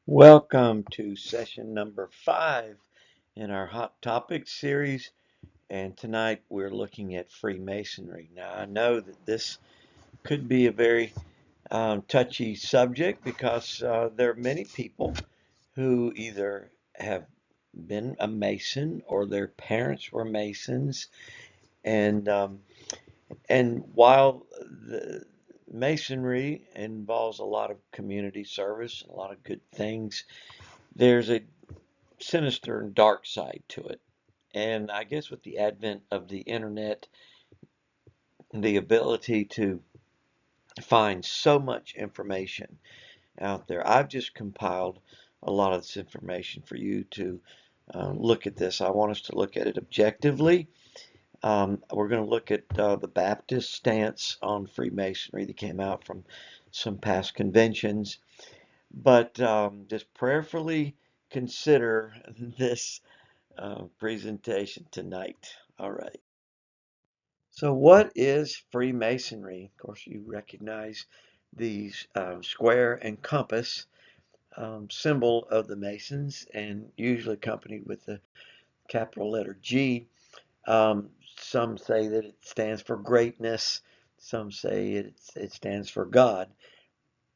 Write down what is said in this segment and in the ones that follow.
Welcome to session number 5 in our Hot Topics series. And tonight we're looking at Freemasonry. Now, I know that this could be a very touchy subject because there are many people who either have been a Mason or their parents were Masons. And, um, and while the Masonry involves a lot of community service, a lot of good things, there's a sinister and dark side to it. And I guess with the advent of the internet, the ability to find so much information out there, I've just compiled a lot of this information for you to look at this. I want us to look at it objectively. We're going to look at the Baptist stance on Freemasonry that came out from some past conventions, but just prayerfully consider this presentation tonight. All right. So, what is Freemasonry? Of course, you recognize these square and compass symbol of the Masons, and usually accompanied with the capital letter G. Some say that it stands for greatness. Some say it stands for God.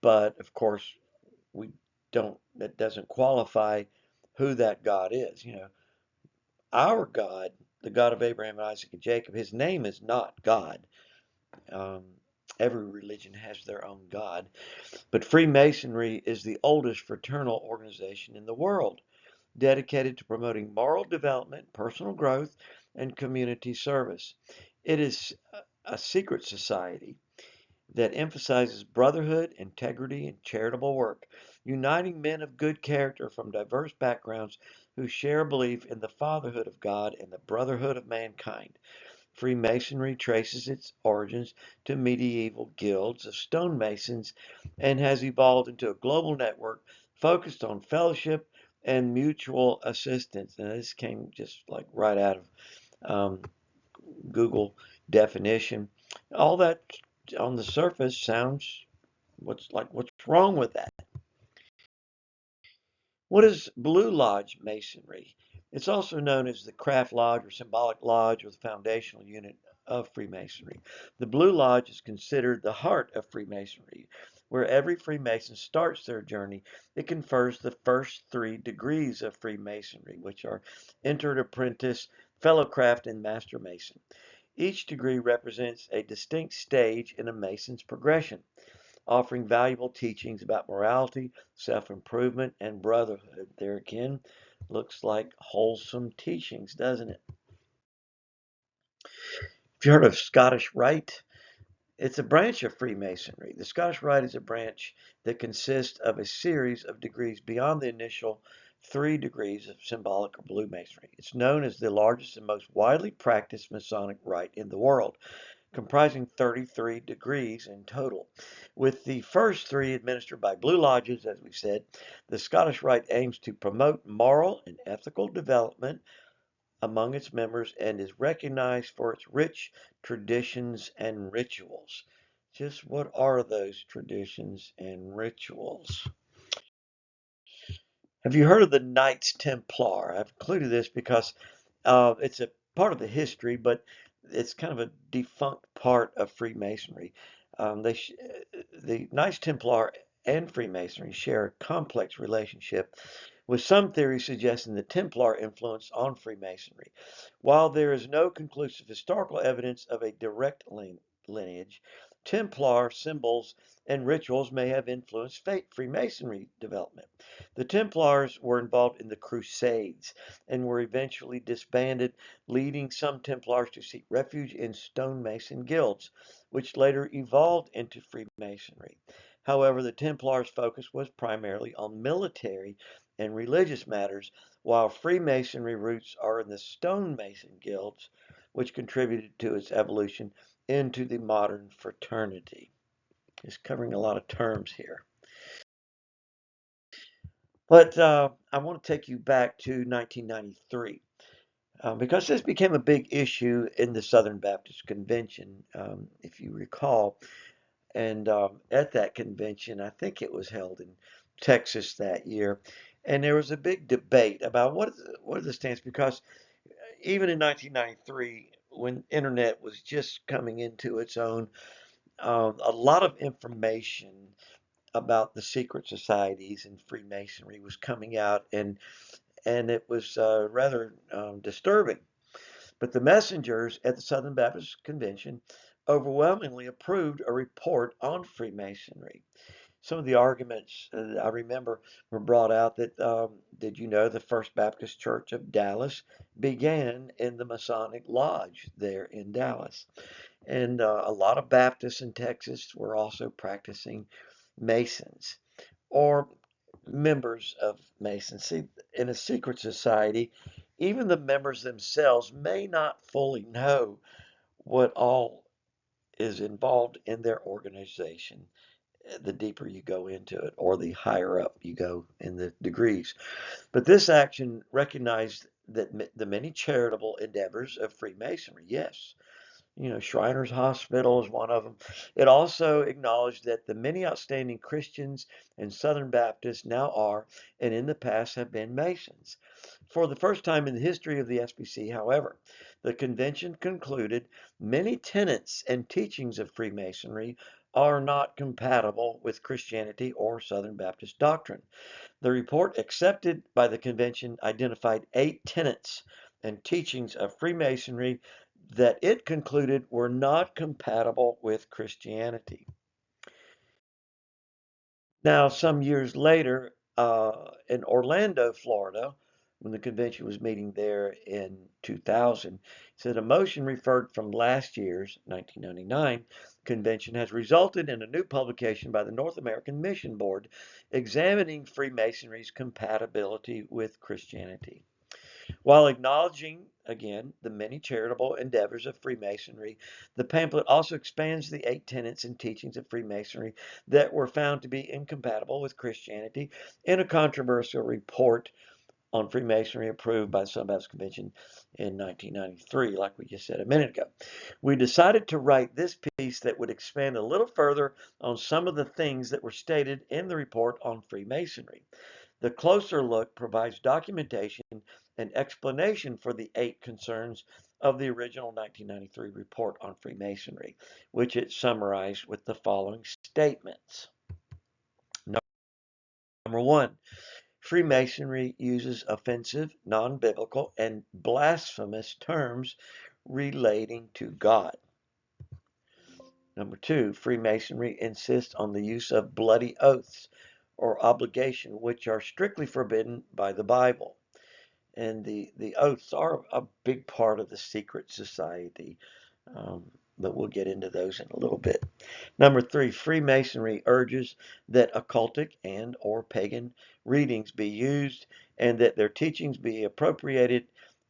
But of course, we don't. That doesn't qualify who that God is. Our God, the God of Abraham, Isaac, and Jacob, his name is not God. Um, every religion has their own God. But Freemasonry is the oldest fraternal organization in the world, dedicated to promoting moral development, personal growth, and community service. It is a secret society that emphasizes brotherhood, integrity, and charitable work, uniting men of good character from diverse backgrounds who share a belief in the fatherhood of God and the brotherhood of mankind. Freemasonry traces its origins to medieval guilds of stonemasons and has evolved into a global network focused on fellowship and mutual assistance. And this came just like right out of um, Google definition. All that on the surface sounds what's wrong with that? What is Blue Lodge Masonry? It's also known as the Craft Lodge or Symbolic Lodge or the foundational unit of Freemasonry. The Blue Lodge is considered the heart of Freemasonry. Where every Freemason starts their journey, it confers the first 3 degrees of Freemasonry, which are entered apprentice, fellow craft, and master mason. Each degree represents a distinct stage in a Mason's progression, offering valuable teachings about morality, self improvement, and brotherhood. There again, looks like wholesome teachings, doesn't it? Have you heard of Scottish Rite? It's a branch of Freemasonry. The Scottish Rite is a branch that consists of a series of degrees beyond the initial 3 degrees of symbolic or blue masonry. It's known as the largest and most widely practiced Masonic rite in the world, comprising 33 degrees in total. With the first 3 administered by Blue Lodges, as we said, the Scottish Rite aims to promote moral and ethical development among its members and is recognized for its rich traditions and rituals. Just what are those traditions and rituals? Have you heard of the Knights Templar? I've included this because it's a part of the history, but it's kind of a defunct part of Freemasonry. The Knights Templar and Freemasonry share a complex relationship, with some theories suggesting the Templar influence on Freemasonry. While there is no conclusive historical evidence of a direct lineage, Templar symbols and rituals may have influenced Freemasonry development. The Templars were involved in the Crusades and were eventually disbanded, leading some Templars to seek refuge in stonemason guilds, which later evolved into Freemasonry. However, the Templars' focus was primarily on military and religious matters, while Freemasonry roots are in the stonemason guilds, which contributed to its evolution into the modern fraternity. It's covering a lot of terms here. But I want to take you back to 1993 because this became a big issue in the Southern Baptist Convention, if you recall. And at that convention, I think it was held in Texas that year, and there was a big debate about what are the stance, because even in 1993, when internet was just coming into its own, a lot of information about the secret societies and Freemasonry was coming out, and it was rather disturbing. But the messengers at the Southern Baptist Convention overwhelmingly approved a report on Freemasonry. Some of the arguments I remember were brought out that, did you know the First Baptist Church of Dallas began in the Masonic Lodge there in Dallas? And a lot of Baptists in Texas were also practicing Masons or members of Masons. See, in a secret society, even the members themselves may not fully know what all is involved in their organization, the deeper you go into it, or the higher up you go in the degrees. But this action recognized that the many charitable endeavors of Freemasonry, yes, Shriners Hospital is one of them. It also acknowledged that the many outstanding Christians and Southern Baptists now are, and in the past have been, Masons. For the first time in the history of the SBC, however, the convention concluded many tenets and teachings of Freemasonry are not compatible with Christianity or Southern Baptist doctrine. The report accepted by the convention identified 8 tenets and teachings of Freemasonry that it concluded were not compatible with Christianity. Now, some years later, in Orlando, Florida, when the convention was meeting there in 2000, said a motion referred from last year's 1999 convention has resulted in a new publication by the North American Mission Board examining Freemasonry's compatibility with Christianity. While acknowledging, again, the many charitable endeavors of Freemasonry, the pamphlet also expands the 8 tenets and teachings of Freemasonry that were found to be incompatible with Christianity in a controversial report on Freemasonry approved by the Southern Baptist Convention in 1993, like we just said a minute ago. We decided to write this piece that would expand a little further on some of the things that were stated in the report on Freemasonry. The closer look provides documentation and explanation for the 8 concerns of the original 1993 report on Freemasonry, which it summarized with the following statements. Number 1, Freemasonry uses offensive, non-biblical, and blasphemous terms relating to God. Number 2, Freemasonry insists on the use of bloody oaths or obligation, which are strictly forbidden by the Bible. And the oaths are a big part of the secret society, but we'll get into those in a little bit. Number 3, Freemasonry urges that occultic and or pagan readings be used and that their teachings be appropriated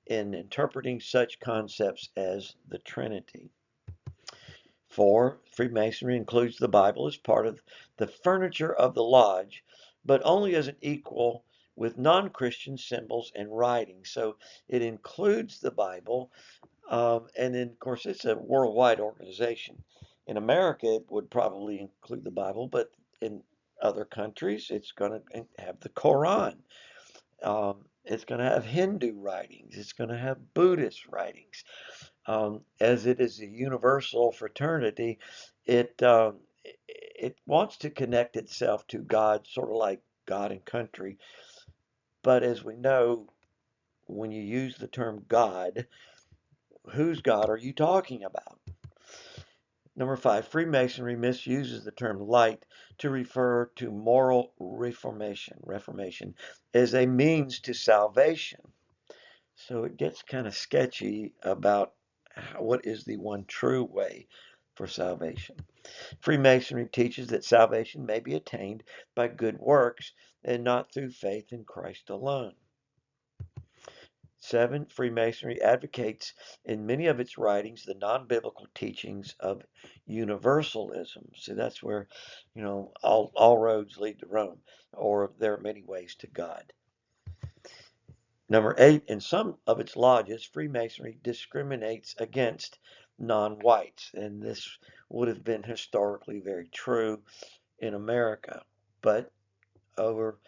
in interpreting such concepts as the Trinity. 4, Freemasonry includes the Bible as part of the furniture of the lodge, but only as an equal with non-Christian symbols and writings. So it includes the Bible, and then, of course, it's a worldwide organization. In America, it would probably include the Bible, but in other countries, it's going to have the Quran. It's going to have Hindu writings. It's going to have Buddhist writings. As it is a universal fraternity, it it wants to connect itself to God, sort of like God and country. But as we know, when you use the term God, whose God are you talking about? Number 5, Freemasonry misuses the term light to refer to moral reformation as a means to salvation. So it gets kind of sketchy about what is the one true way for salvation. Freemasonry teaches that salvation may be attained by good works and not through faith in Christ alone. 7, Freemasonry advocates in many of its writings the non-biblical teachings of universalism. So that's where, all roads lead to Rome, or there are many ways to God. Number 8, in some of its lodges, Freemasonry discriminates against non-whites, and this would have been historically very true in America. But over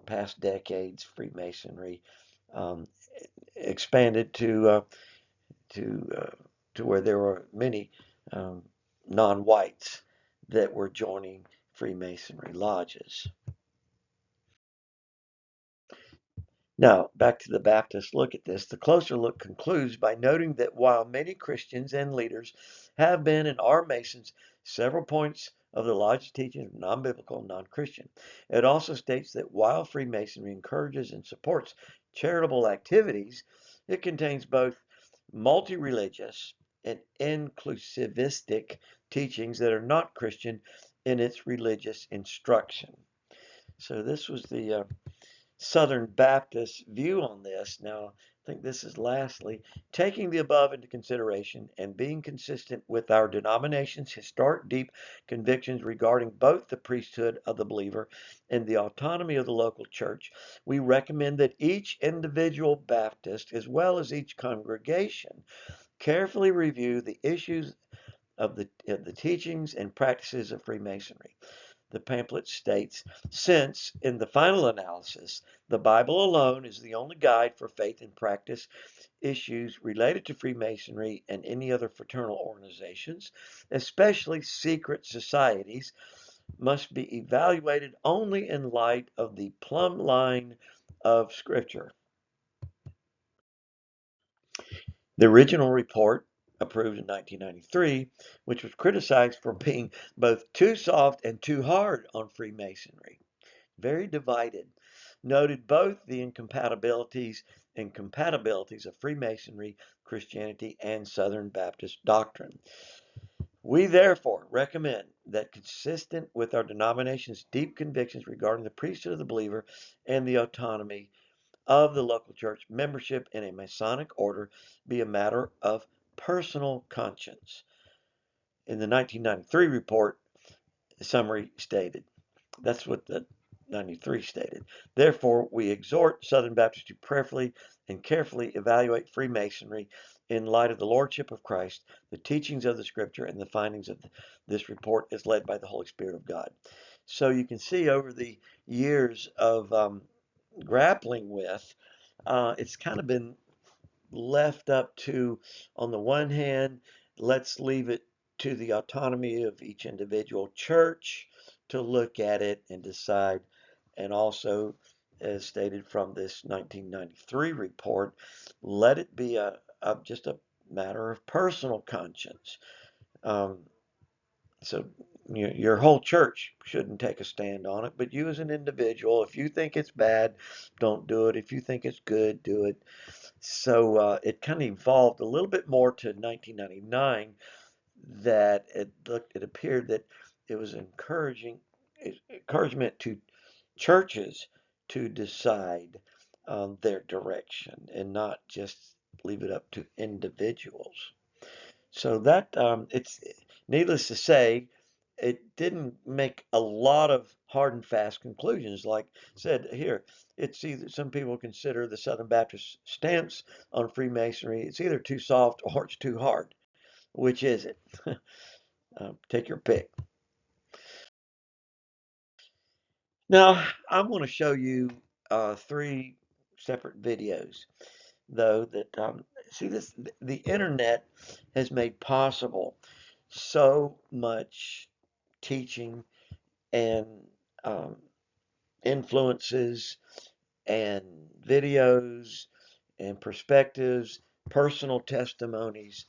past decades, Freemasonry um, expanded to to where there were many um, non-whites that were joining Freemasonry lodges. Now, back to the Baptist look at this. The closer look concludes by noting that while many Christians and leaders have been and are Masons, several points of the lodge's teachings are non-biblical and non-Christian. It also states that while Freemasonry encourages and supports charitable activities, it contains both multi-religious and inclusivistic teachings that are not Christian in its religious instruction. So this was the Southern Baptist view on this. Now, I think this is lastly, taking the above into consideration and being consistent with our denomination's historic deep convictions regarding both the priesthood of the believer and the autonomy of the local church, we recommend that each individual Baptist, as well as each congregation, carefully review the issues of the teachings and practices of Freemasonry. The pamphlet states, since, in the final analysis, the Bible alone is the only guide for faith and practice, issues related to Freemasonry and any other fraternal organizations, especially secret societies, must be evaluated only in light of the plumb line of Scripture. The original report, approved in 1993, which was criticized for being both too soft and too hard on Freemasonry, very divided, noted both the incompatibilities and compatibilities of Freemasonry, Christianity, and Southern Baptist doctrine. We therefore recommend that, consistent with our denomination's deep convictions regarding the priesthood of the believer and the autonomy of the local church, membership in a Masonic order be a matter of personal conscience. In the 1993 report, the summary stated, that's what the 93 stated. Therefore, we exhort Southern Baptists to prayerfully and carefully evaluate Freemasonry in light of the Lordship of Christ, the teachings of the Scripture, and the findings of this report as led by the Holy Spirit of God. So you can see over the years of grappling with, it's kind of been left up to, on the one hand, let's leave it to the autonomy of each individual church to look at it and decide. And also, as stated from this 1993 report, let it be just a matter of personal conscience. Um, so your whole church shouldn't take a stand on it, but you as an individual, if you think it's bad, don't do it. If you think it's good, do it. So it kind of evolved a little bit more to 1999, that it appeared that it was encouragement to churches to decide their direction and not just leave it up to individuals. So that it's needless to say, it didn't make a lot of hard and fast conclusions. Like I said here, it's either, some people consider the Southern Baptist stance on Freemasonry, it's either too soft or it's too hard. Which is it? Take your pick. Now, I'm going to show you three separate videos, though, that see this, the internet has made possible so much teaching and um, influences and videos and perspectives, personal testimonies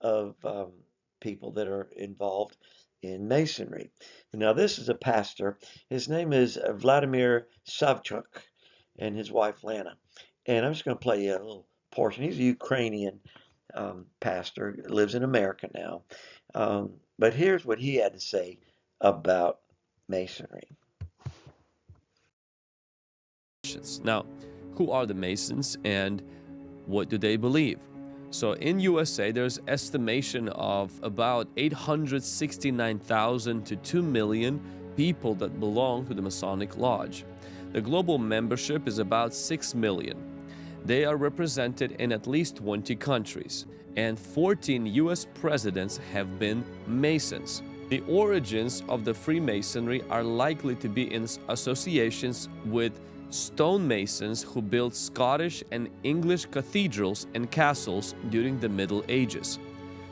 of people that are involved in Masonry. Now, this is a pastor. His name is Vladimir Savchuk and his wife Lana. And I'm just going to play you a little portion. He's a Ukrainian pastor, lives in America now. But here's what he had to say about Masonry. Now, who are the Masons and what do they believe? So in USA, there's estimation of about 869,000 to 2 million people that belong to the Masonic Lodge. The global membership is about 6 million. They are represented in at least 20 countries, and 14 US presidents have been Masons. The origins of the Freemasonry are likely to be in associations with stonemasons who built Scottish and English cathedrals and castles during the Middle Ages.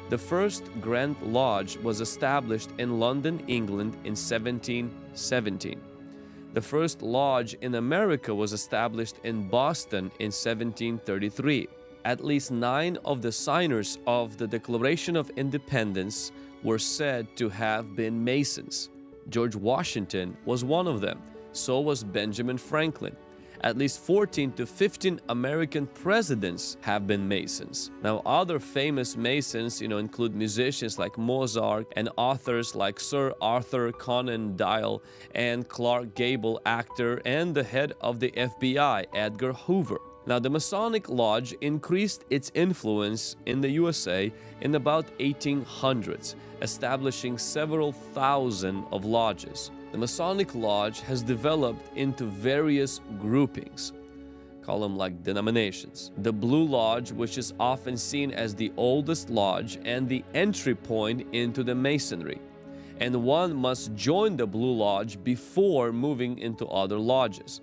The first Grand Lodge was established in London, England in 1717. The first lodge in America was established in Boston in 1733. At least 9 of the signers of the Declaration of Independence were said to have been Masons. George Washington was one of them. So was Benjamin Franklin. At least 14 to 15 American presidents have been Masons. Now, other famous Masons, include musicians like Mozart and authors like Sir Arthur Conan Doyle and Clark Gable, actor, and the head of the FBI, Edgar Hoover. Now, the Masonic Lodge increased its influence in the USA in about 1800s, establishing several thousand of lodges. The Masonic Lodge has developed into various groupings, call them like denominations. The Blue Lodge, which is often seen as the oldest lodge and the entry point into the Masonry. And one must join the Blue Lodge before moving into other lodges.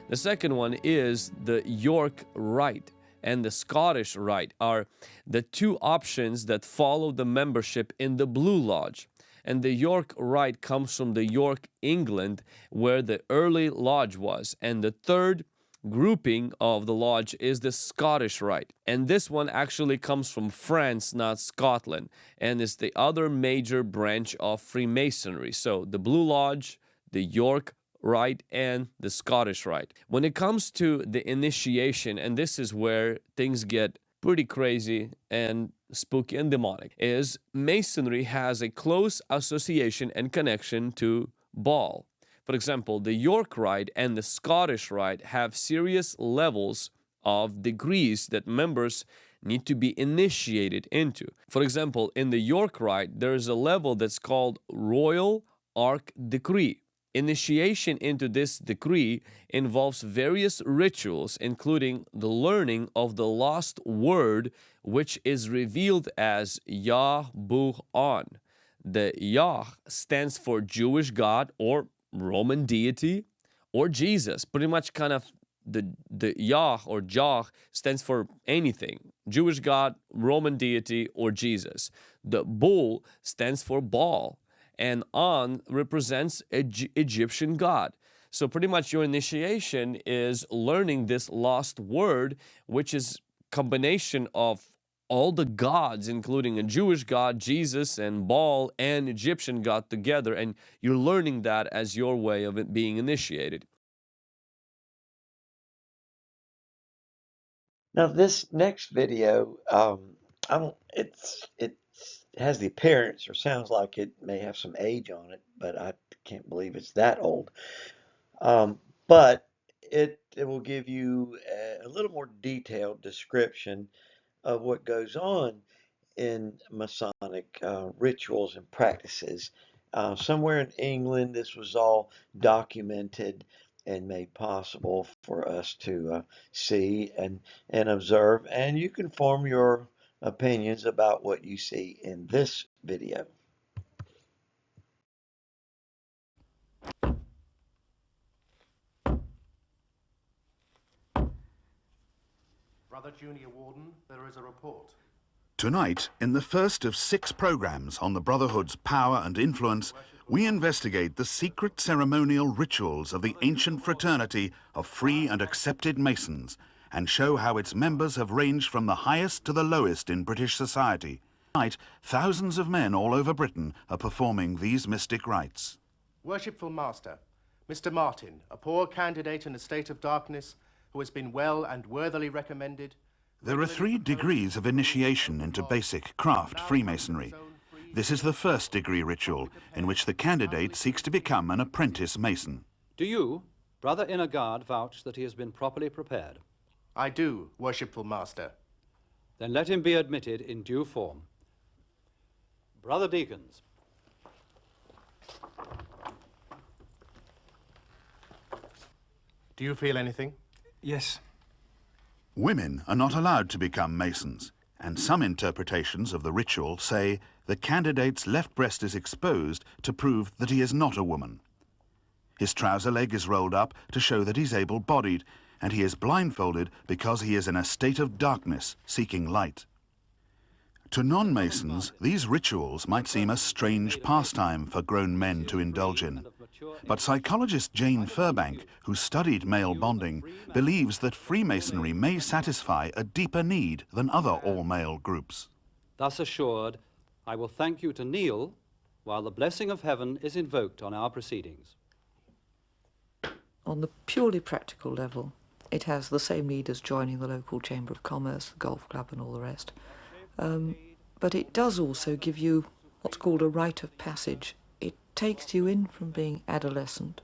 The second one is the York Rite and the Scottish Rite are the two options that follow the membership in the Blue Lodge. And the York Rite comes from the York, England, where the early lodge was. And the third grouping of the lodge is the Scottish Rite. And this one actually comes from France, not Scotland, and is the other major branch of Freemasonry. So the Blue Lodge, the York Rite, and the Scottish Rite. When it comes to the initiation, and this is where things get pretty crazy and spooky and demonic, is Masonry has a close association and connection to Baal. For example, the York Rite and the Scottish Rite have serious levels of degrees that members need to be initiated into. For example, in the York Rite, there is a level that's called Royal Arch Decree. Initiation into this decree involves various rituals, including the learning of the lost word, which is revealed as Yah-bu-on. The Yah stands for Jewish God or Roman deity or Jesus. Pretty much kind of the Yah or Jah stands for anything. Jewish God, Roman deity, or Jesus. The Bull stands for Baal. And On represents Egyptian God. So pretty much your initiation is learning this lost word, which is combination of all the gods, including a Jewish God, Jesus, and Baal, and Egyptian God together, and you're learning that as your way of it being initiated. Now, this next video, it has the appearance or sounds like it may have some age on it, but I can't believe it's that old. But it will give you a little more detailed description of what goes on in Masonic rituals and practices. Somewhere in England, this was all documented and made possible for us to see and observe. And you can form your opinions about what you see in this video. Brother Junior Warden, there is a report. Tonight, in the first of 6 programs on the Brotherhood's power and influence, we investigate the secret ceremonial rituals of the ancient fraternity of free and accepted Masons and show how its members have ranged from the highest to the lowest in British society. Tonight, thousands of men all over Britain are performing these mystic rites. Worshipful Master, Mr. Martin, a poor candidate in a state of darkness who has been well and worthily recommended. There are 3 degrees of initiation into basic craft Freemasonry. This is the first degree ritual, in which the candidate seeks to become an apprentice Mason. Do you, Brother Inner Guard, vouch that he has been properly prepared? I do, Worshipful Master. Then let him be admitted in due form. Brother Deacons. Do you feel anything? Yes. Women are not allowed to become Masons, and some interpretations of the ritual say the candidate's left breast is exposed to prove that he is not a woman. His trouser leg is rolled up to show that he's able-bodied, and he is blindfolded because he is in a state of darkness, seeking light. To non-Masons, these rituals might seem a strange pastime for grown men to indulge in. But psychologist Jane Furbank, who studied male bonding, believes that Freemasonry may satisfy a deeper need than other all-male groups. Thus assured, I will thank you to kneel while the blessing of heaven is invoked on our proceedings. On the purely practical level, it has the same need as joining the local Chamber of Commerce, the golf club and all the rest. But it does also give you what's called a rite of passage. It takes you in from being adolescent,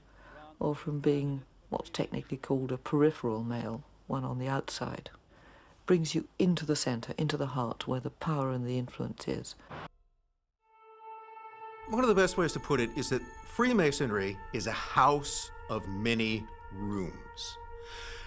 or from being what's technically called a peripheral male, one on the outside. Brings you into the centre, into the heart, where the power and the influence is. One of the best ways to put it is that Freemasonry is a house of many rooms.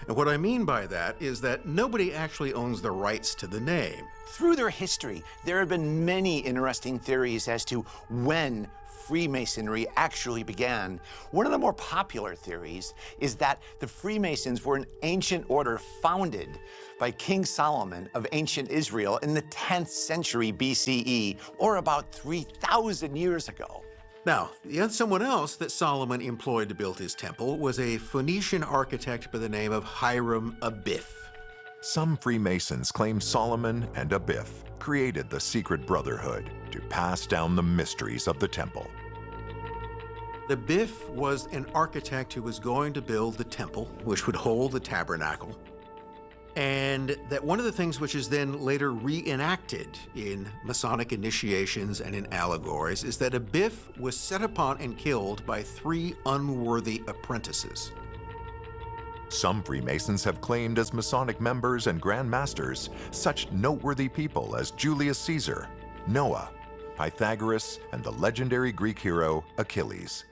And what I mean by that is that nobody actually owns the rights to the name. Through their history, there have been many interesting theories as to when Freemasonry actually began. One of the more popular theories is that the Freemasons were an ancient order founded by King Solomon of ancient Israel in the 10th century BCE, or about 3,000 years ago. Now, yet someone else that Solomon employed to build his temple was a Phoenician architect by the name of Hiram Abiff. Some Freemasons claim Solomon and Abiff created the secret brotherhood to pass down the mysteries of the temple. Abiff was an architect who was going to build the temple, which would hold the tabernacle. And that one of the things which is then later reenacted in Masonic initiations and in allegories is that Abiff was set upon and killed by 3 unworthy apprentices. Some Freemasons have claimed as Masonic members and Grand Masters such noteworthy people as Julius Caesar, Noah, Pythagoras, and the legendary Greek hero Achilles.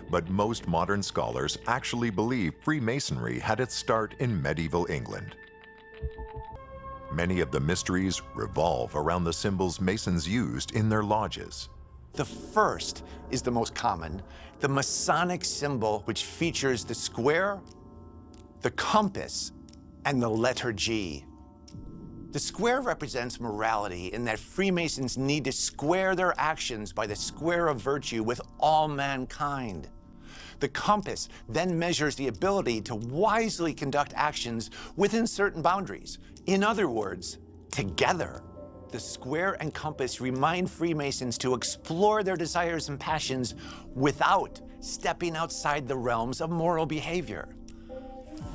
But most modern scholars actually believe Freemasonry had its start in medieval England. Many of the mysteries revolve around the symbols Masons used in their lodges. The first is the most common, the Masonic symbol, which features the square, the compass, and the letter G. The square represents morality in that Freemasons need to square their actions by the square of virtue with all mankind. The compass then measures the ability to wisely conduct actions within certain boundaries. In other words, together. The square and compass remind Freemasons to explore their desires and passions without stepping outside the realms of moral behavior.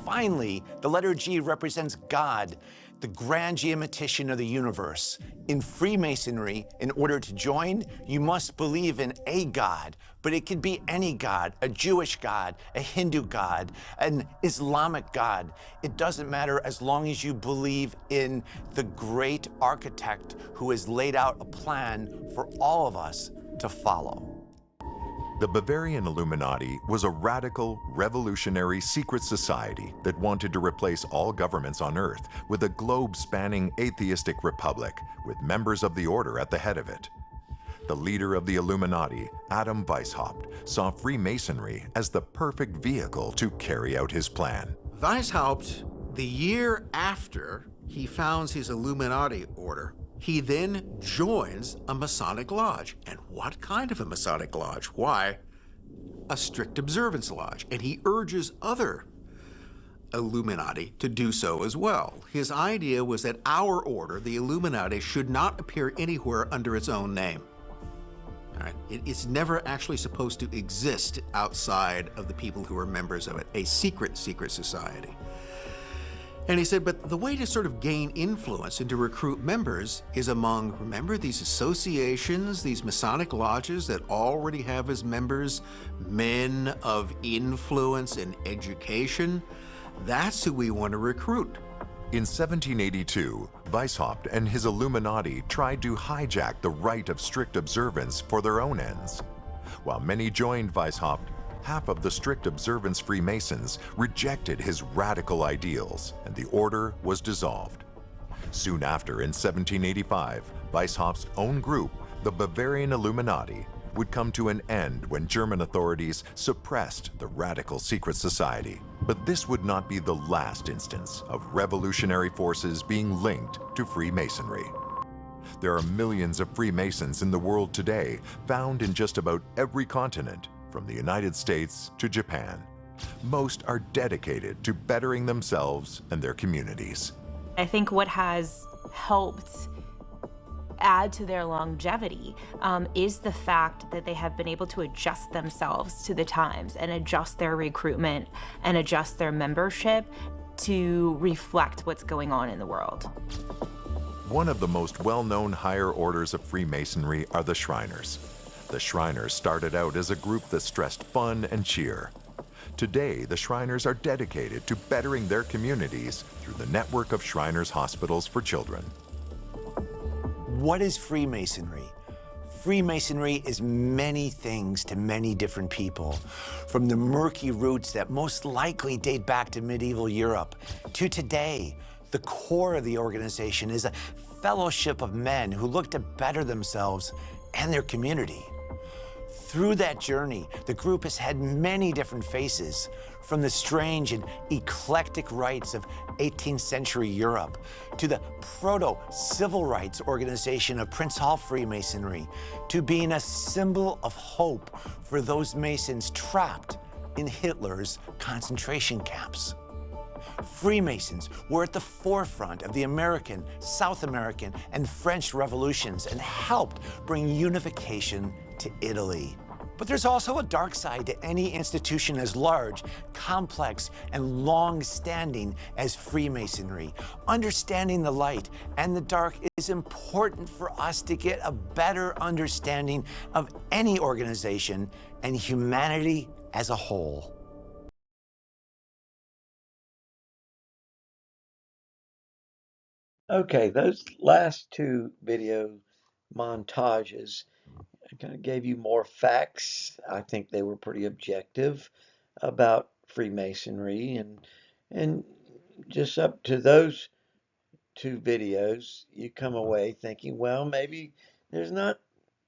Finally, the letter G represents God, the grand geometrician of the universe. In Freemasonry, in order to join, you must believe in a God, but it could be any God, a Jewish God, a Hindu God, an Islamic God. It doesn't matter as long as you believe in the great architect who has laid out a plan for all of us to follow. The Bavarian Illuminati was a radical, revolutionary secret society that wanted to replace all governments on Earth with a globe-spanning atheistic republic with members of the order at the head of it. The leader of the Illuminati, Adam Weishaupt, saw Freemasonry as the perfect vehicle to carry out his plan. Weishaupt, the year after he founds his Illuminati order, he then joins a Masonic lodge. And what kind of a Masonic lodge? Why, a strict observance lodge. And he urges other Illuminati to do so as well. His idea was that our order, the Illuminati, should not appear anywhere under its own name. All right? It's never actually supposed to exist outside of the people who are members of it, a secret society. And he said, but the way to sort of gain influence and to recruit members is among, remember, these associations, these Masonic lodges that already have as members men of influence and education. That's who we want to recruit. In 1782, Weishaupt and his Illuminati tried to hijack the rite of strict observance for their own ends. While many joined Weishaupt, half of the strict observance Freemasons rejected his radical ideals, and the order was dissolved. Soon after, in 1785, Weishaupt's own group, the Bavarian Illuminati, would come to an end when German authorities suppressed the radical secret society. But this would not be the last instance of revolutionary forces being linked to Freemasonry. There are millions of Freemasons in the world today, found in just about every continent, from the United States to Japan. Most are dedicated to bettering themselves and their communities. I think what has helped add to their longevity is the fact that they have been able to adjust themselves to the times and adjust their recruitment and adjust their membership to reflect what's going on in the world. One of the most well-known higher orders of Freemasonry are the Shriners. The Shriners started out as a group that stressed fun and cheer. Today, the Shriners are dedicated to bettering their communities through the network of Shriners Hospitals for Children. What is Freemasonry? Freemasonry is many things to many different people, from the murky roots that most likely date back to medieval Europe to today. The core of the organization is a fellowship of men who look to better themselves and their community. Through that journey, the group has had many different faces, from the strange and eclectic rites of 18th century Europe to the proto-civil rights organization of Prince Hall Freemasonry, to being a symbol of hope for those Masons trapped in Hitler's concentration camps. Freemasons were at the forefront of the American, South American, and French revolutions and helped bring unification to Italy. But there's also a dark side to any institution as large, complex, and long-standing as Freemasonry. Understanding the light and the dark is important for us to get a better understanding of any organization and humanity as a whole. Okay, those last two video montages kind of gave you more facts. I think they were pretty objective about Freemasonry, and just up to those two videos, you come away thinking, well, maybe there's not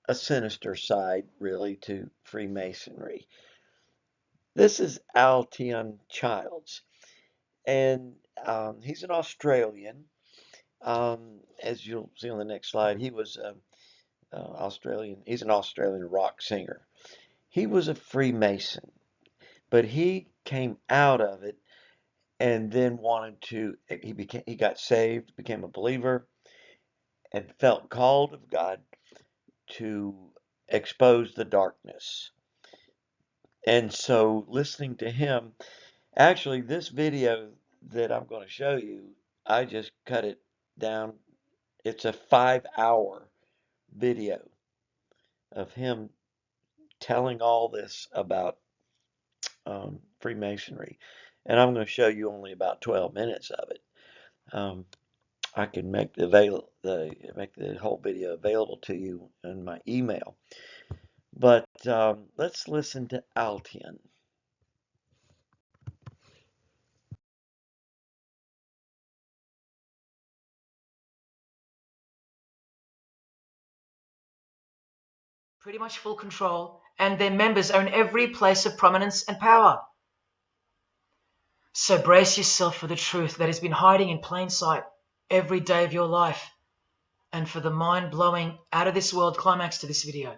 a sinister side really to Freemasonry. This is Altian Childs, and he's an Australian. As you'll see on the next slide, he was Australian. He's an Australian rock singer. He was a Freemason, but he came out of it and then wanted to. He got saved, became a believer, and felt called of God to expose the darkness. And so, listening to him, actually, this video that I'm going to show you, I just cut it down. It's a 5-hour video of him telling all this about Freemasonry, and I'm going to show you only about 12 minutes of it. I can make the whole video available to you in my email, but let's listen to Altian. Pretty much full control, and their members own every place of prominence and power. So brace yourself for the truth that has been hiding in plain sight every day of your life, and for the mind-blowing, out-of-this-world climax to this video.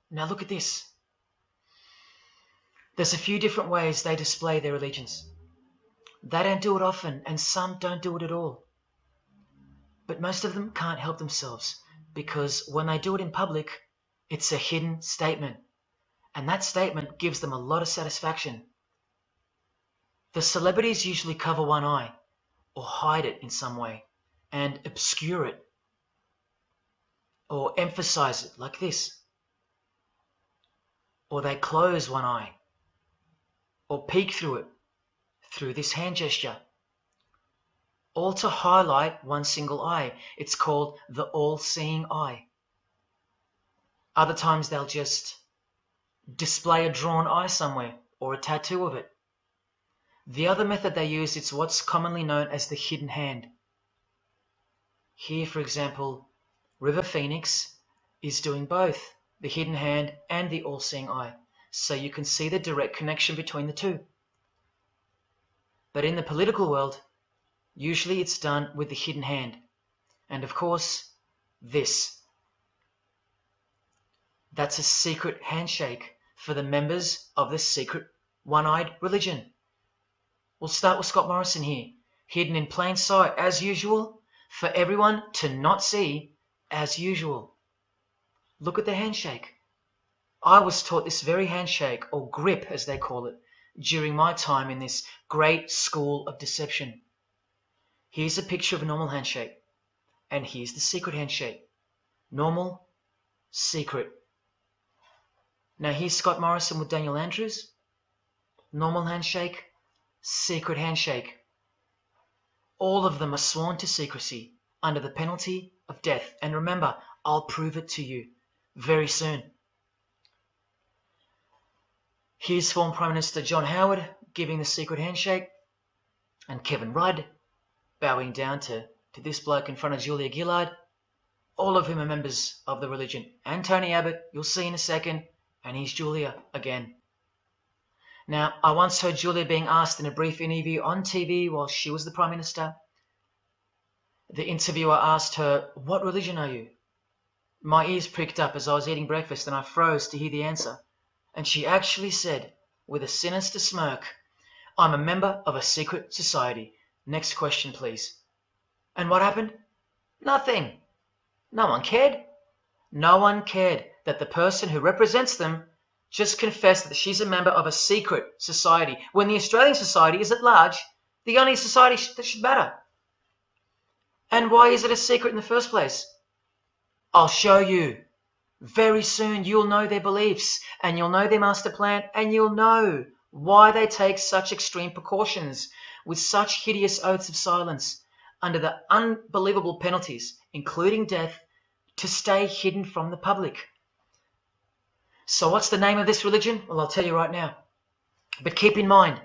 Now look at this. There's a few different ways they display their allegiance. They don't do it often, and some don't do it at all. But most of them can't help themselves, because when they do it in public, it's a hidden statement, and that statement gives them a lot of satisfaction. The celebrities usually cover one eye, or hide it in some way, and obscure it, or emphasize it like this. Or they close one eye, or peek through it, through this hand gesture. All to highlight one single eye. It's called the all-seeing eye. Other times they'll just display a drawn eye somewhere or a tattoo of it. The other method they use is what's commonly known as the hidden hand. Here, for example, River Phoenix is doing both the hidden hand and the all-seeing eye, so you can see the direct connection between the two. But in the political world, usually it's done with the hidden hand. And of course, this. That's a secret handshake for the members of the secret one-eyed religion. We'll start with Scott Morrison here, hidden in plain sight as usual, for everyone to not see as usual. Look at the handshake. I was taught this very handshake, or grip as they call it, during my time in this great school of deception. Here's a picture of a normal handshake, and here's the secret handshake. Normal, secret. Now here's Scott Morrison with Daniel Andrews. Normal handshake, secret handshake. All of them are sworn to secrecy under the penalty of death. And remember, I'll prove it to you very soon. Here's former Prime Minister John Howard giving the secret handshake, and Kevin Rudd bowing down to this bloke in front of Julia Gillard, all of whom are members of the religion. And Tony Abbott, you'll see in a second, and here's Julia again. Now, I once heard Julia being asked in a brief interview on TV while she was the Prime Minister. The interviewer asked her, "What religion are you?" My ears pricked up as I was eating breakfast and I froze to hear the answer. And she actually said, with a sinister smirk, "I'm a member of a secret society. Next question, please." And what happened? Nothing. No one cared. No one cared that the person who represents them just confessed that she's a member of a secret society, when the Australian society is at large the only society that should matter. And why is it a secret in the first place? I'll show you. Very soon you'll know their beliefs, and you'll know their master plan, and you'll know why they take such extreme precautions with such hideous oaths of silence under the unbelievable penalties, including death, to stay hidden from the public. So what's the name of this religion? Well, I'll tell you right now. But keep in mind,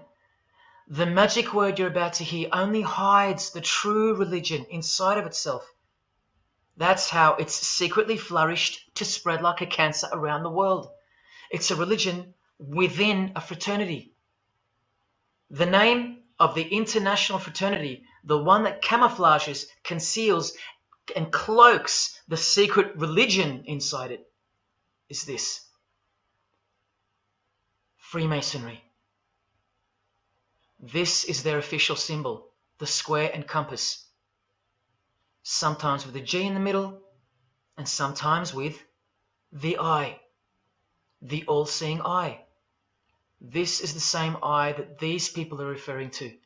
the magic word you're about to hear only hides the true religion inside of itself. That's how it's secretly flourished to spread like a cancer around the world. It's a religion within a fraternity. The name of the international fraternity, the one that camouflages, conceals, and cloaks the secret religion inside it, is this: Freemasonry. This is their official symbol, the square and compass. Sometimes with a G in the middle, and sometimes with the eye, the all-seeing eye. This is the same eye that these people are referring to.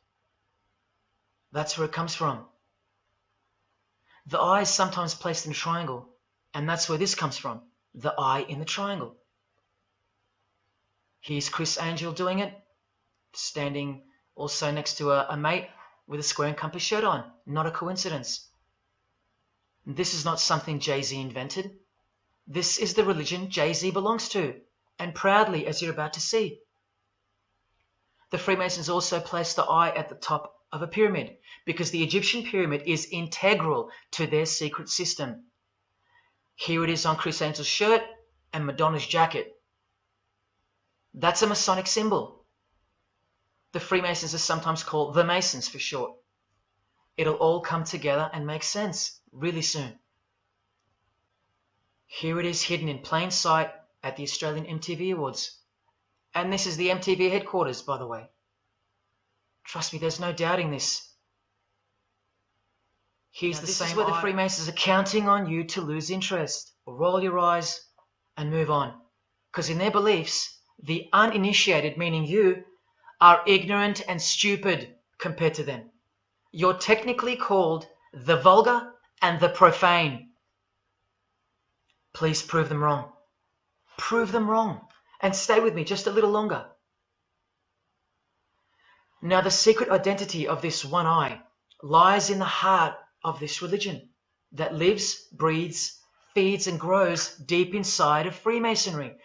That's where it comes from. The eye is sometimes placed in a triangle, and that's where this comes from, the eye in the triangle. Here's Chris Angel doing it, standing also next to a mate with a square and compass shirt on. Not a coincidence. This is not something Jay-Z invented. This is the religion Jay-Z belongs to, and proudly, as you're about to see. The Freemasons also place the eye at the top of a pyramid, because the Egyptian pyramid is integral to their secret system. Here it is on Chris Angel's shirt and Madonna's jacket. That's a Masonic symbol. The Freemasons are sometimes called the Masons for short. It'll all come together and make sense really soon. Here it is hidden in plain sight at the Australian MTV Awards. And this is the MTV headquarters, by the way. Trust me, there's no doubting this. Here's the same where the Freemasons are counting on you to lose interest, or roll your eyes and move on. Because in their beliefs, the uninitiated, meaning you, are ignorant and stupid compared to them. You're technically called the vulgar and the profane. Please prove them wrong. Prove them wrong. And stay with me just a little longer. Now, the secret identity of this one eye lies in the heart of this religion that lives, breathes, feeds and grows deep inside of Freemasonry.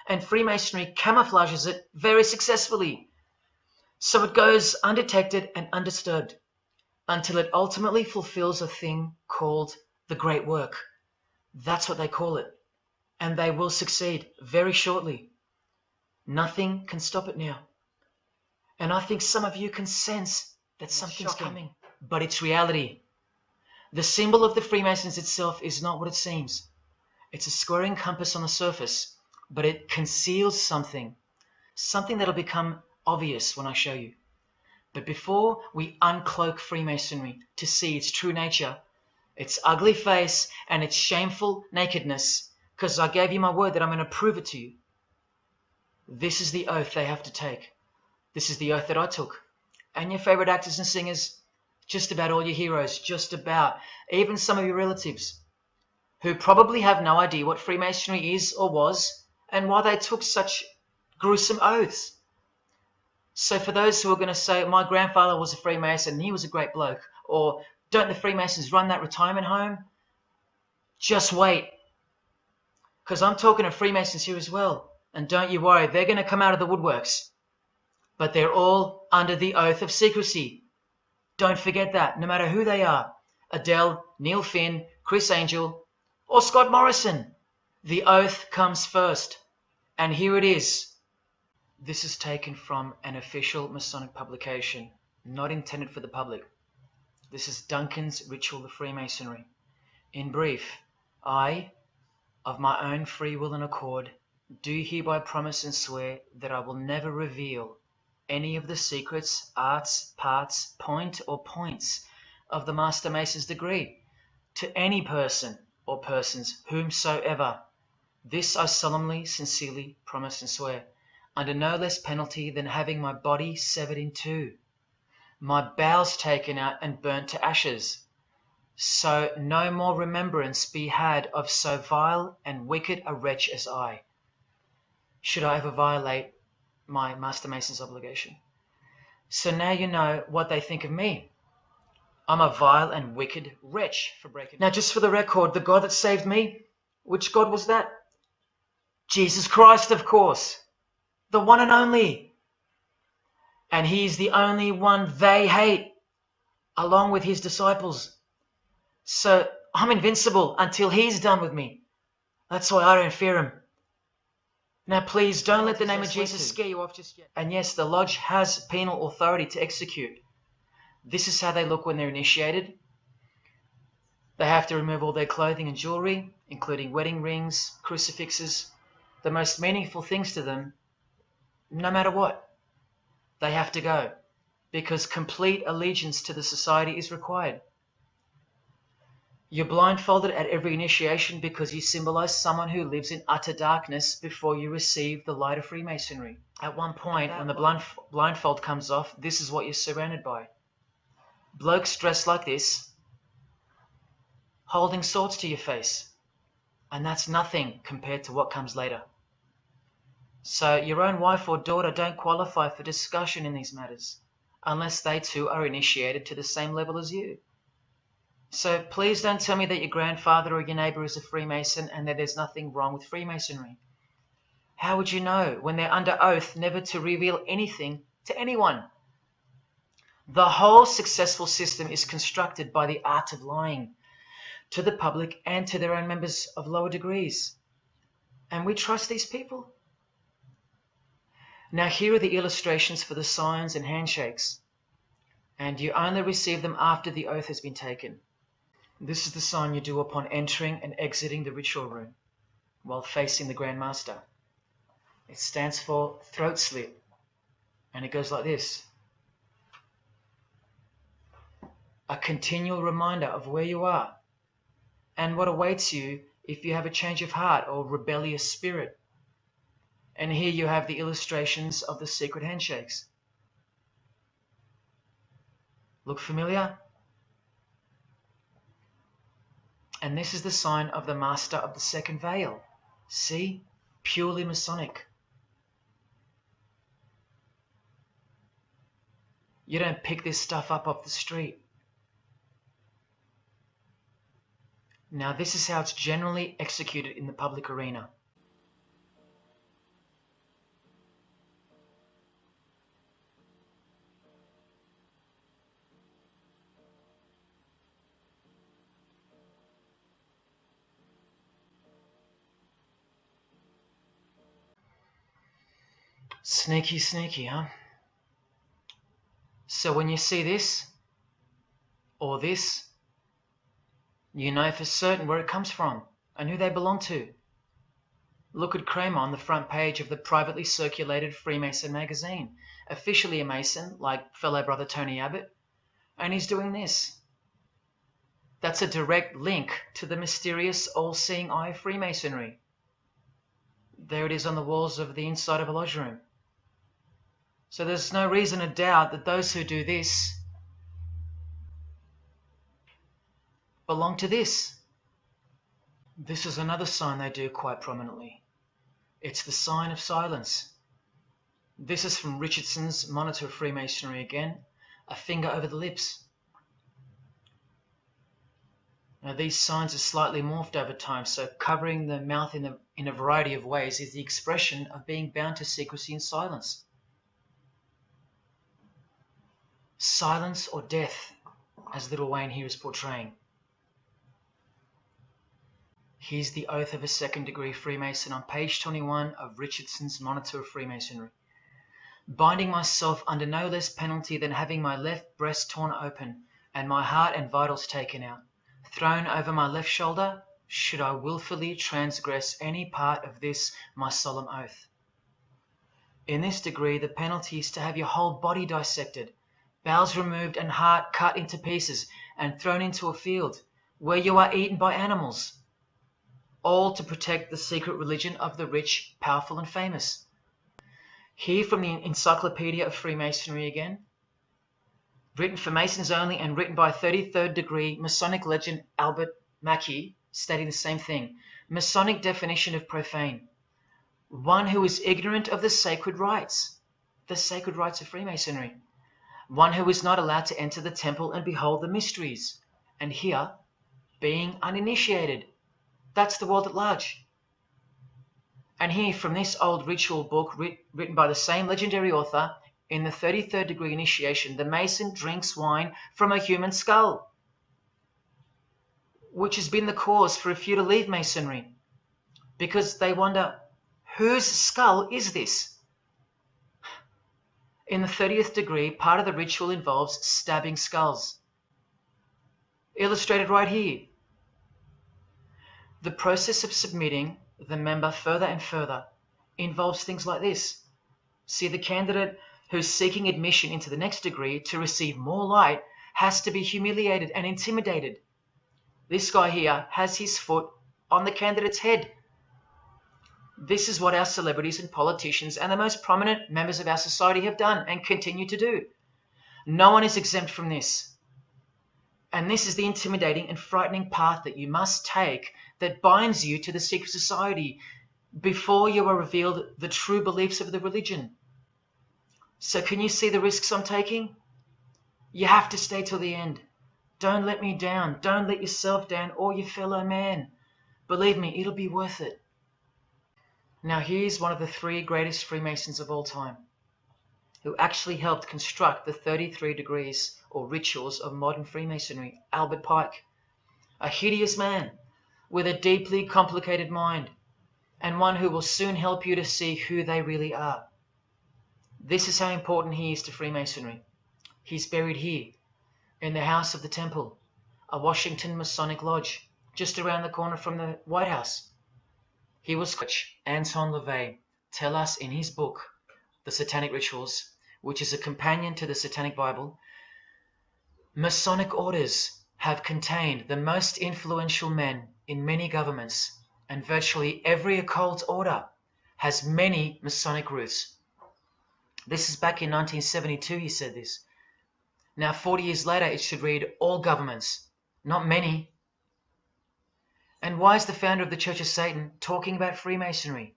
and Freemasonry camouflages it very successfully. So it goes undetected and undisturbed until it ultimately fulfills a thing called the Great Work. That's what they call it. And they will succeed very shortly. Nothing can stop it now. And I think some of you can sense that something's coming. But it's reality. The symbol of the Freemasons itself is not what it seems. It's a squaring compass on the surface, but it conceals something. Something that'll become obvious when I show you. But before we uncloak Freemasonry to see its true nature, its ugly face and its shameful nakedness, because I gave you my word that I'm going to prove it to you. This is the oath they have to take. This is the oath that I took. And your favorite actors and singers, just about all your heroes, just about, even some of your relatives, who probably have no idea what Freemasonry is or was, and why they took such gruesome oaths. So for those who are going to say, my grandfather was a Freemason and he was a great bloke, or don't the Freemasons run that retirement home? Just wait. Because I'm talking to Freemasons here as well. And don't you worry, they're going to come out of the woodworks. But they're all under the oath of secrecy. Don't forget that, no matter who they are. Adele, Neil Finn, Chris Angel, or Scott Morrison. The oath comes first. And here it is. This is taken from an official Masonic publication, not intended for the public. This is Duncan's Ritual of Freemasonry. In brief, I, of my own free will and accord, do hereby promise and swear that I will never reveal any of the secrets, arts, parts, point, or points of the Master Mason's degree to any person or persons whomsoever. This I solemnly, sincerely promise and swear, under no less penalty than having my body severed in two, my bowels taken out and burnt to ashes, so no more remembrance be had of so vile and wicked a wretch as I, should I ever violate my Master Mason's obligation. So now you know what they think of me. I'm a vile and wicked wretch for breaking. Now just for the record, the God that saved me, which God was that? Jesus Christ, of course. The one and only. And he's the only one they hate, along with his disciples. So I'm invincible until he's done with me. That's why I don't fear him. Now please don't let the name of Jesus scare you off just yet. And yes, the lodge has penal authority to execute. This is how they look when they're initiated. They have to remove all their clothing and jewelry, including wedding rings, crucifixes, the most meaningful things to them, no matter what. They have to go, because complete allegiance to the society is required. You're blindfolded at every initiation because you symbolize someone who lives in utter darkness before you receive the light of Freemasonry. At one point, when the blindfold comes off, this is what you're surrounded by. Blokes dressed like this, holding swords to your face. And that's nothing compared to what comes later. So your own wife or daughter don't qualify for discussion in these matters, unless they too are initiated to the same level as you. So please don't tell me that your grandfather or your neighbor is a Freemason and that there's nothing wrong with Freemasonry. How would you know when they're under oath never to reveal anything to anyone? The whole successful system is constructed by the art of lying to the public and to their own members of lower degrees. And we trust these people. Now here are the illustrations for the signs and handshakes. And you only receive them after the oath has been taken. This is the sign you do upon entering and exiting the ritual room while facing the Grand Master. It stands for throat slit, and it goes like this. A continual reminder of where you are and what awaits you if you have a change of heart or rebellious spirit. And here you have the illustrations of the secret handshakes. Look familiar? And this is the sign of the Master of the Second Veil. See? Purely Masonic. You don't pick this stuff up off the street. Now this is how it's generally executed in the public arena. Sneaky, sneaky, huh? So when you see this, or this, you know for certain where it comes from and who they belong to. Look at Kramer on the front page of the privately circulated Freemason magazine, officially a Mason, like fellow brother Tony Abbott, and he's doing this. That's a direct link to the mysterious all-seeing eye of Freemasonry. There it is on the walls of the inside of a lodge room. So there's no reason to doubt that those who do this belong to this. This is another sign they do quite prominently. It's the sign of silence. This is from Richardson's Monitor of Freemasonry again, a finger over the lips. Now these signs are slightly morphed over time, so covering the mouth in a variety of ways is the expression of being bound to secrecy and silence. Silence or death, as Little Wayne here is portraying. Here's the oath of a second-degree Freemason on page 21 of Richardson's Monitor of Freemasonry. Binding myself under no less penalty than having my left breast torn open and my heart and vitals taken out, thrown over my left shoulder, should I wilfully transgress any part of this my solemn oath. In this degree, the penalty is to have your whole body dissected, bowels removed and heart cut into pieces and thrown into a field, where you are eaten by animals, all to protect the secret religion of the rich, powerful and famous. Here from the Encyclopedia of Freemasonry again, written for Masons only and written by 33rd degree Masonic legend Albert Mackey, stating the same thing. Masonic definition of profane: one who is ignorant of the sacred rites of Freemasonry, one who is not allowed to enter the temple and behold the mysteries, and here, being uninitiated. That's the world at large. And here from this old ritual book written by the same legendary author, in the 33rd degree initiation, the Mason drinks wine from a human skull, which has been the cause for a few to leave Masonry, because they wonder, whose skull is this? In the 30th degree, part of the ritual involves stabbing skulls. Illustrated right here. The process of submitting the member further and further involves things like this. See, the candidate who's seeking admission into the next degree to receive more light has to be humiliated and intimidated. This guy here has his foot on the candidate's head. This is what our celebrities and politicians and the most prominent members of our society have done and continue to do. No one is exempt from this. And this is the intimidating and frightening path that you must take that binds you to the secret society before you are revealed the true beliefs of the religion. So can you see the risks I'm taking? You have to stay till the end. Don't let me down. Don't let yourself down or your fellow man. Believe me, it'll be worth it. Now here's one of the 3 greatest Freemasons of all time, who actually helped construct the 33 degrees or rituals of modern Freemasonry, Albert Pike. A hideous man with a deeply complicated mind, and one who will soon help you to see who they really are. This is how important he is to Freemasonry. He's buried here, in the House of the Temple, a Washington Masonic lodge, just around the corner from the White House. He was Anton LaVey tell us in his book, The Satanic Rituals, which is a companion to the Satanic Bible, Masonic orders have contained the most influential men in many governments, and virtually every occult order has many Masonic roots. This is back in 1972 he said this. Now 40 years later it should read all governments, not many. And why is the founder of the Church of Satan talking about Freemasonry,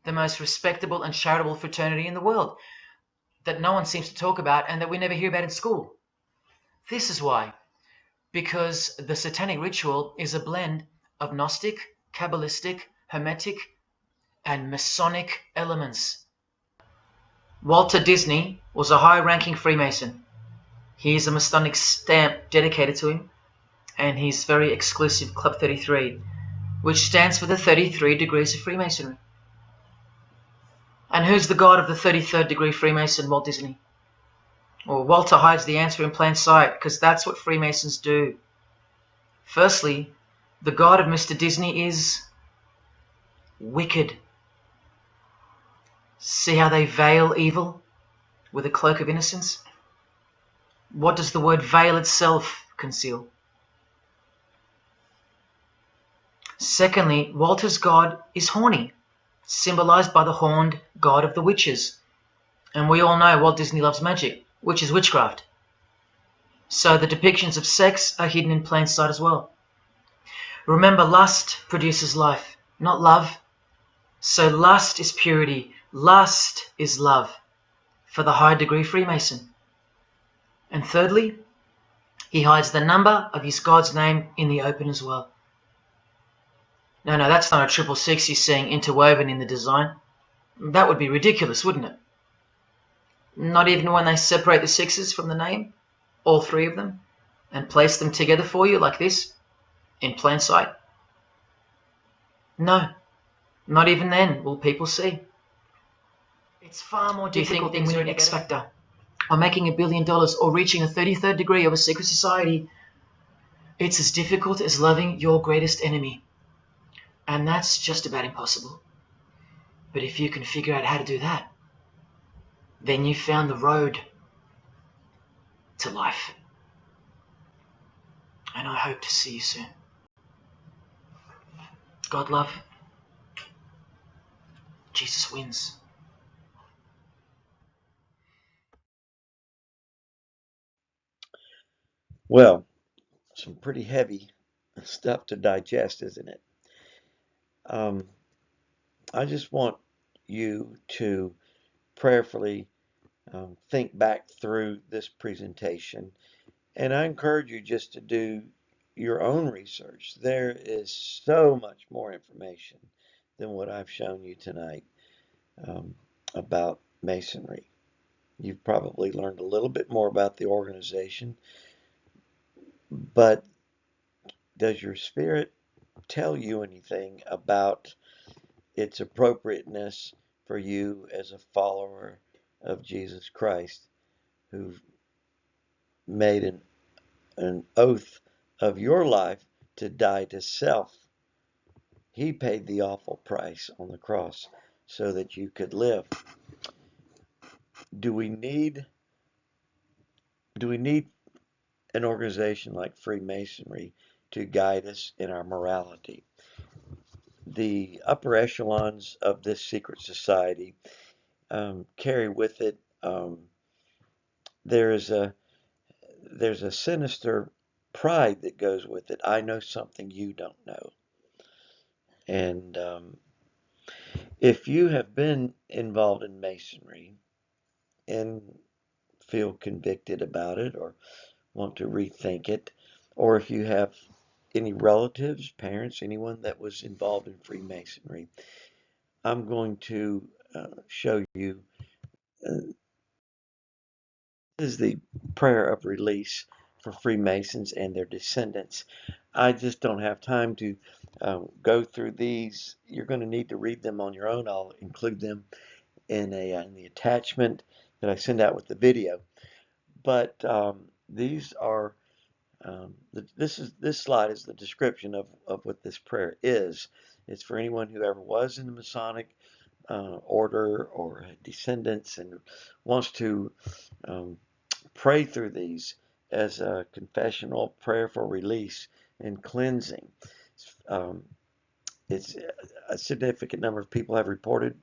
the most respectable and charitable fraternity in the world, that no one seems to talk about and that we never hear about in school? This is why. Because the Satanic Ritual is a blend of Gnostic, Kabbalistic, Hermetic, and Masonic elements. Walter Disney was a high-ranking Freemason. He is a Masonic stamp dedicated to him, and his very exclusive Club 33, which stands for the 33 degrees of Freemasonry. And who's the god of the 33rd degree Freemason? Walt Disney. Well, Walter hides the answer in plain sight, because that's what Freemasons do. Firstly, the god of Mr. Disney is wicked. See how they veil evil with a cloak of innocence? What does the word veil itself conceal? Secondly, Walter's god is horny, symbolized by the horned god of the witches. And we all know Walt Disney loves magic, which is witchcraft. So the depictions of sex are hidden in plain sight as well. Remember, lust produces life, not love. So lust is purity, lust is love for the high degree Freemason. And thirdly, he hides the number of his God's name in the open as well. No, that's not a 666 he's seeing interwoven in the design. That would be ridiculous, wouldn't it? Not even when they separate the sixes from the name, all three of them, and place them together for you like this, in plain sight. No, not even then will people see. It's far more difficult than winning X Factor, or making $1 billion, or reaching a 33rd degree of a secret society. It's as difficult as loving your greatest enemy. And that's just about impossible. But if you can figure out how to do that, then you've found the road to life. And I hope to see you soon. God love. Jesus wins. Well, some pretty heavy stuff to digest, isn't it? I just want you to prayerfully think back through this presentation, and I encourage you just to do your own research. There is so much more information than what I've shown you tonight about Masonry. You've probably learned a little bit more about the organization, but does your spirit tell you anything about its appropriateness for you as a follower of Jesus Christ, who made an oath of your life to die to self? He paid the awful price on the cross so that you could live. Do we need an organization like Freemasonry to guide us in our morality? The upper echelons of this secret society carry with it there's a sinister pride that goes with it. I know something you don't know. And if you have been involved in Masonry and feel convicted about it or want to rethink it, or if you have any relatives, parents, anyone that was involved in Freemasonry, I'm going to show you this is the prayer of release for Freemasons and their descendants. I just don't have time to go through these. You're going to need to read them on your own. I'll include them in the attachment that I send out with the video. But these are this slide is the description of what this prayer is. It's for anyone who ever was in the Masonic order or descendants and wants to pray through these as a confessional prayer for release and cleansing. It's a significant number of people have reported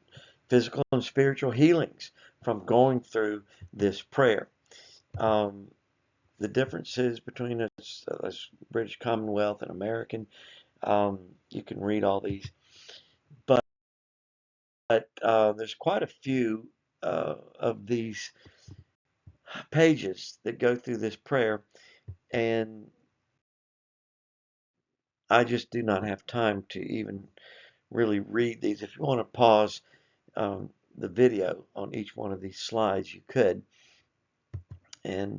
physical and spiritual healings from going through this prayer. The differences between us, British Commonwealth and American, you can read all these, but there's quite a few of these pages that go through this prayer, and I just do not have time to even really read these. If you want to pause the video on each one of these slides, you could, and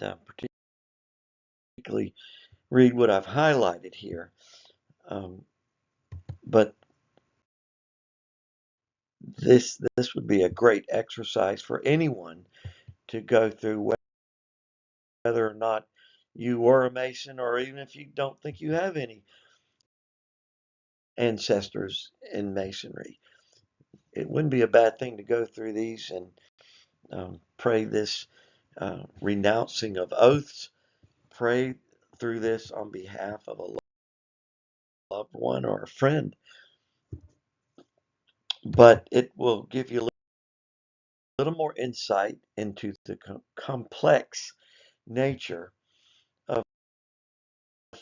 particularly read what I've highlighted here. But this would be a great exercise for anyone to go through, whether or not you were a Mason, or even if you don't think you have any ancestors in Masonry. It wouldn't be a bad thing to go through these and pray this renouncing of oaths. Pray through this on behalf of a loved one or a friend. But it will give you a little more insight into the complex nature of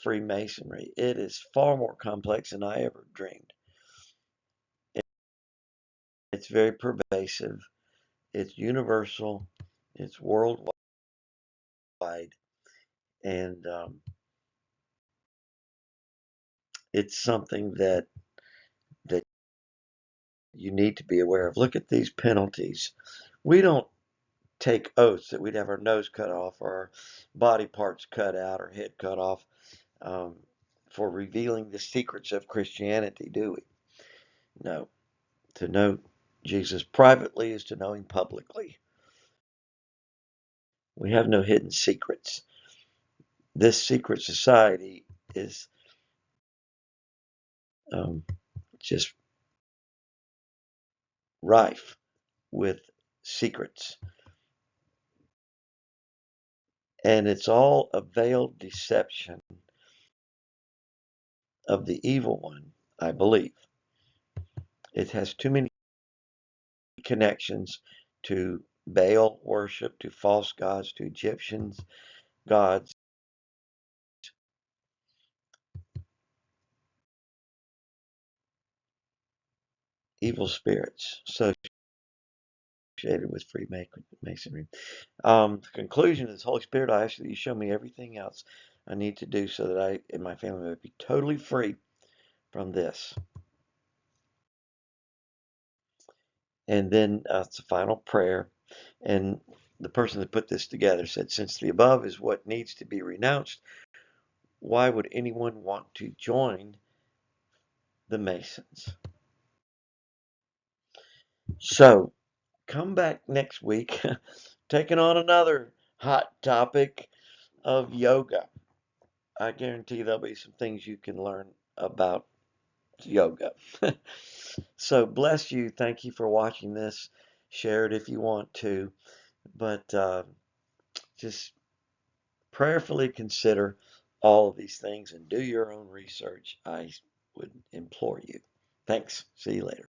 Freemasonry. It is far more complex than I ever dreamed. It's very pervasive, it's universal, it's worldwide, and it's something that you need to be aware of. Look at these penalties. We don't take oaths that we'd have our nose cut off or our body parts cut out or head cut off for revealing the secrets of Christianity, do we? No. To know Jesus privately is to know him publicly. We have no hidden secrets. This secret society is just rife with secrets. And it's all a veiled deception of the evil one, I believe. It has too many connections to Baal worship, to false gods, to Egyptians gods, evil spirits associated with Freemasonry. The conclusion is, Holy Spirit, I ask that you show me everything else I need to do so that I and my family would be totally free from this. And then it's a final prayer. And the person that put this together said, since the above is what needs to be renounced, why would anyone want to join the Masons? So come back next week, taking on another hot topic of yoga. I guarantee there'll be some things you can learn about yoga. So bless you. Thank you for watching this. Share it if you want to. But just prayerfully consider all of these things and do your own research. I would implore you. Thanks. See you later.